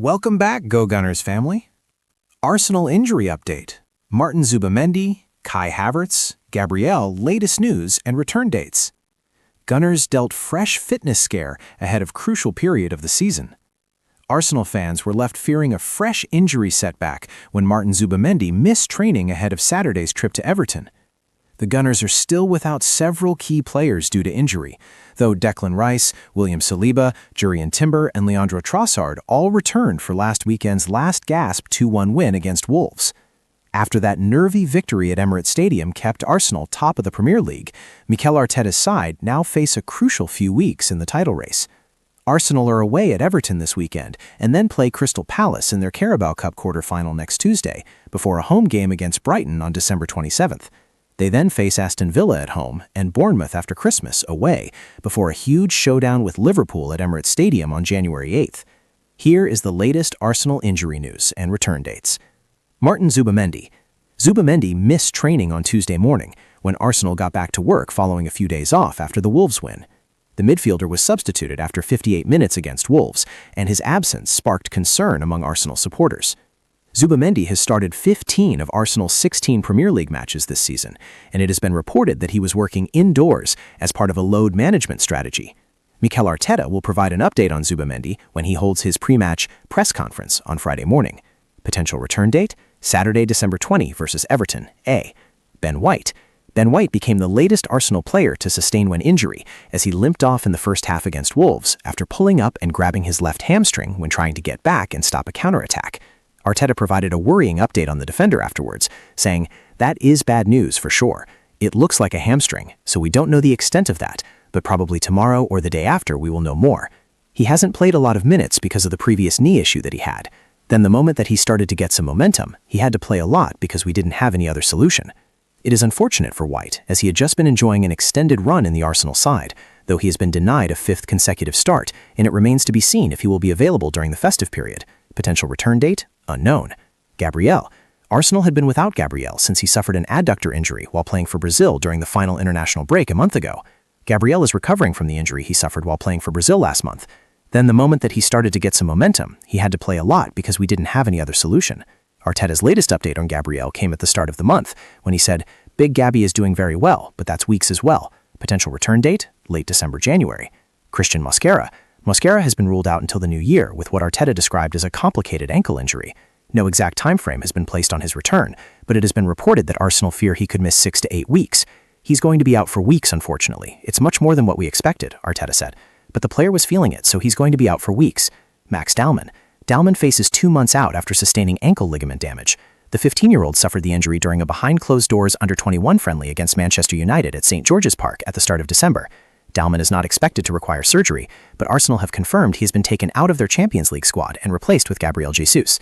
Welcome back, Go Gunners family. Arsenal injury update. Martin Zubimendi, Kai Havertz, Gabriel, latest news and return dates. Gunners dealt fresh fitness scare ahead of crucial period of the season. Arsenal fans were left fearing a fresh injury setback when Martin Zubimendi missed training ahead of Saturday's trip to Everton. The Gunners are still without several key players due to injury, though Declan Rice, William Saliba, Jurrien and Leandro Trossard all returned for last weekend's last-gasp 2-1 win against Wolves. After that nervy victory at Emirates Stadium kept Arsenal top of the Premier League, Mikel Arteta's side now face a crucial few weeks in the title race. Arsenal are away at Everton this weekend and then play Crystal Palace in their Carabao Cup quarter-final next Tuesday, before a home game against Brighton on December 27th. They then face Aston Villa at home and Bournemouth after Christmas away, before a huge showdown with Liverpool at Emirates Stadium on January 8th. Here is the latest Arsenal injury news and return dates. Martin Zubimendi. Zubimendi missed training on Tuesday morning when Arsenal got back to work following a few days off after the Wolves win. The midfielder was substituted after 58 minutes against Wolves, and his absence sparked concern among Arsenal supporters. Zubimendi has started 15 of Arsenal's 16 Premier League matches this season, and it has been reported that he was working indoors as part of a load management strategy. Mikel Arteta will provide an update on Zubimendi when he holds his pre-match press conference on Friday morning. Potential return date? Saturday, December 20 versus Everton. A. Ben White. Ben White became the latest Arsenal player to sustain an injury as he limped off in the first half against Wolves after pulling up and grabbing his left hamstring when trying to get back and stop a counterattack. Arteta provided a worrying update on the defender afterwards, saying, "That is bad news for sure. It looks like a hamstring, so we don't know the extent of that, but probably tomorrow or the day after we will know more. He hasn't played a lot of minutes because of the previous knee issue that he had. Then the moment that he started to get some momentum, he had to play a lot because we didn't have any other solution." It is unfortunate for White, as he had just been enjoying an extended run in the Arsenal side, though he has been denied a fifth consecutive start, and it remains to be seen if he will be available during the festive period. Potential return date? Unknown. Gabriel. Arsenal had been without Gabriel since he suffered an adductor injury while playing for Brazil during the final international break a month ago. Gabriel is recovering from the injury he suffered while playing for Brazil last month. Then the moment that he started to get some momentum, he had to play a lot because we didn't have any other solution. Arteta's latest update on Gabriel came at the start of the month when he said, "Big Gabby is doing very well, but that's weeks as well. Potential return date? Late December, January." Christian Mosquera. Mosquera has been ruled out until the new year with what Arteta described as a complicated ankle injury. No exact time frame has been placed on his return, but it has been reported that Arsenal fear he could miss 6 to 8 weeks. "He's going to be out for weeks, unfortunately. It's much more than what we expected," Arteta said. "But the player was feeling it, so he's going to be out for weeks." Max Dalman. Dalman faces 2 months out after sustaining ankle ligament damage. The 15-year-old suffered the injury during a behind-closed-doors under-21 friendly against Manchester United at St. George's Park at the start of December. Dalman is not expected to require surgery, but Arsenal have confirmed he has been taken out of their Champions League squad and replaced with Gabriel Jesus.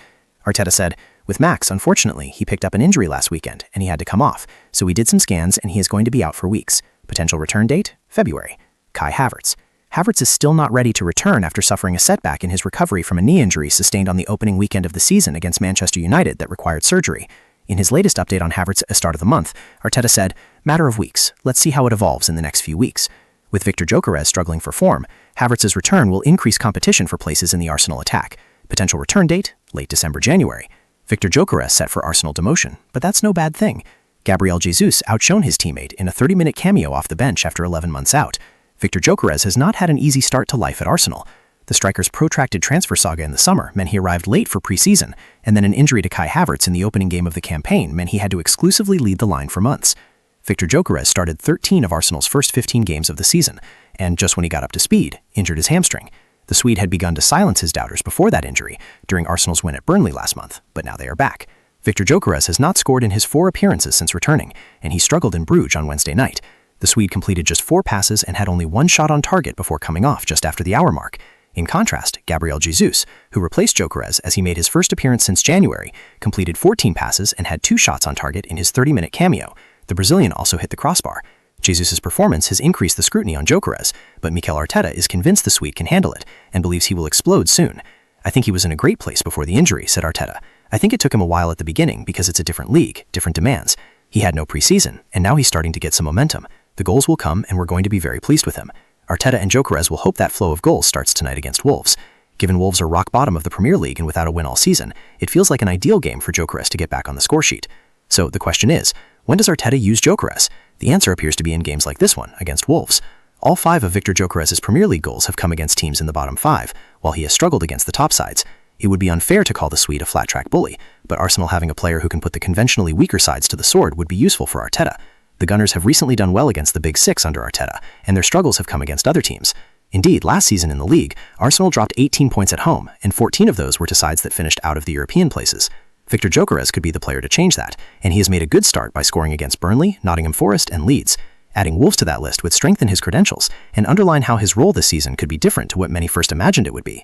Arteta said, "With Max, unfortunately, he picked up an injury last weekend and he had to come off, so we did some scans and he is going to be out for weeks. Potential return date? February." Kai Havertz. Havertz is still not ready to return after suffering a setback in his recovery from a knee injury sustained on the opening weekend of the season against Manchester United that required surgery. In his latest update on Havertz at the start of the month, Arteta said, "Matter of weeks. Let's see how it evolves in the next few weeks." With Victor Gyökeres struggling for form, Havertz's return will increase competition for places in the Arsenal attack. Potential return date? Late December, January. Victor Gyökeres set for Arsenal demotion, but that's no bad thing. Gabriel Jesus outshone his teammate in a 30-minute cameo off the bench after 11 months out. Victor Gyökeres has not had an easy start to life at Arsenal. The striker's protracted transfer saga in the summer meant he arrived late for pre-season, and then an injury to Kai Havertz in the opening game of the campaign meant he had to exclusively lead the line for months. Victor Gyökeres started 13 of Arsenal's first 15 games of the season, and just when he got up to speed, injured his hamstring. The Swede had begun to silence his doubters before that injury during Arsenal's win at Burnley last month, but now they are back. Victor Gyökeres has not scored in his 4 appearances since returning, and he struggled in Bruges on Wednesday night. The Swede completed just 4 passes and had only 1 shot on target before coming off just after the hour mark. In contrast, Gabriel Jesus, who replaced Gyökeres as he made his first appearance since January, completed 14 passes and had 2 shots on target in his 30-minute cameo. The Brazilian also hit the crossbar. Jesus' performance has increased the scrutiny on Gyökeres, but Mikel Arteta is convinced the Swede can handle it and believes he will explode soon. "I think he was in a great place before the injury," said Arteta. "I think it took him a while at the beginning because it's a different league, different demands. He had no preseason, and now he's starting to get some momentum. The goals will come, and we're going to be very pleased with him." Arteta and Gyökeres will hope that flow of goals starts tonight against Wolves. Given Wolves are rock bottom of the Premier League and without a win all season, it feels like an ideal game for Jurrien to get back on the score sheet. So the question is, when does Arteta use Jurrien? The answer appears to be in games like this one, against Wolves. All 5 of Victor Gyökeres's Premier League goals have come against teams in the bottom 5, while he has struggled against the top sides. It would be unfair to call the Swede a flat-track bully, but Arsenal having a player who can put the conventionally weaker sides to the sword would be useful for Arteta. The Gunners have recently done well against the Big Six under Arteta, and their struggles have come against other teams. Indeed, last season in the league, Arsenal dropped 18 points at home, and 14 of those were to sides that finished out of the European places. Victor Gyökeres could be the player to change that, and he has made a good start by scoring against Burnley, Nottingham Forest, and Leeds. Adding Wolves to that list would strengthen his credentials and underline how his role this season could be different to what many first imagined it would be.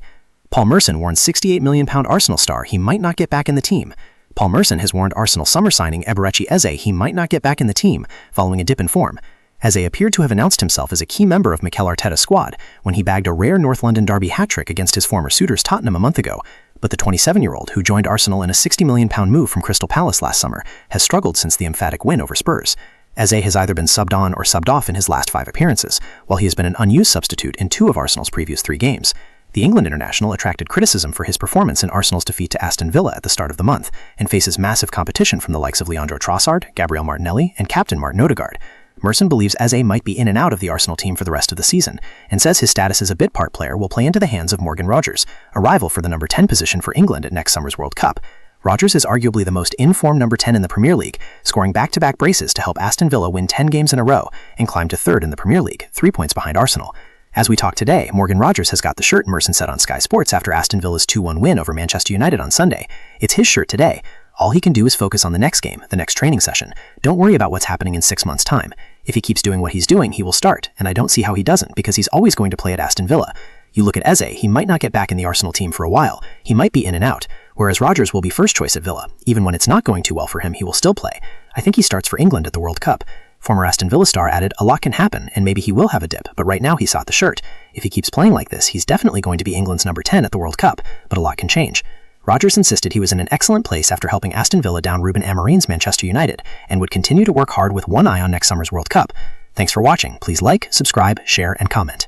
Paul Merson warned £68 million Arsenal star he might not get back in the team. Paul Merson has warned Arsenal summer signing Eberechi Eze he might not get back in the team, following a dip in form. Eze appeared to have announced himself as a key member of Mikel Arteta's squad when he bagged a rare North London derby hat-trick against his former suitors Tottenham a month ago, but the 27-year-old, who joined Arsenal in a £60 million move from Crystal Palace last summer, has struggled since the emphatic win over Spurs. Eze has either been subbed on or subbed off in his last 5 appearances, while he has been an unused substitute in 2 of Arsenal's previous 3 games. The England international attracted criticism for his performance in Arsenal's defeat to Aston Villa at the start of the month, and faces massive competition from the likes of Leandro Trossard, Gabriel Martinelli, and captain Martin Odegaard. Merson believes Eze might be in and out of the Arsenal team for the rest of the season, and says his status as a bit part player will play into the hands of Morgan Rogers, a rival for the number 10 position for England at next summer's World Cup. Rogers is arguably the most in-form number 10 in the Premier League, scoring back-to-back braces to help Aston Villa win 10 games in a row and climb to 3rd in the Premier League, 3 points behind Arsenal. As we talk today, Morgan Rogers has got the shirt Merson said on Sky Sports after Aston Villa's 2-1 win over Manchester United on Sunday. It's his shirt today. All he can do is focus on the next game, the next training session. Don't worry about what's happening in 6 months' time. If he keeps doing what he's doing, he will start, and I don't see how he doesn't, because he's always going to play at Aston Villa. You look at Eze, he might not get back in the Arsenal team for a while. He might be in and out, whereas Rogers will be first choice at Villa. Even when it's not going too well for him, he will still play. I think he starts for England at the World Cup. Former Aston Villa star added, a lot can happen, and maybe he will have a dip, but right now he sought the shirt. If he keeps playing like this, he's definitely going to be England's number 10 at the World Cup, but a lot can change. Rogers insisted he was in an excellent place after helping Aston Villa down Ruben Amorim's Manchester United, and would continue to work hard with one eye on next summer's World Cup. Thanks for watching. Please like, subscribe, share, and comment.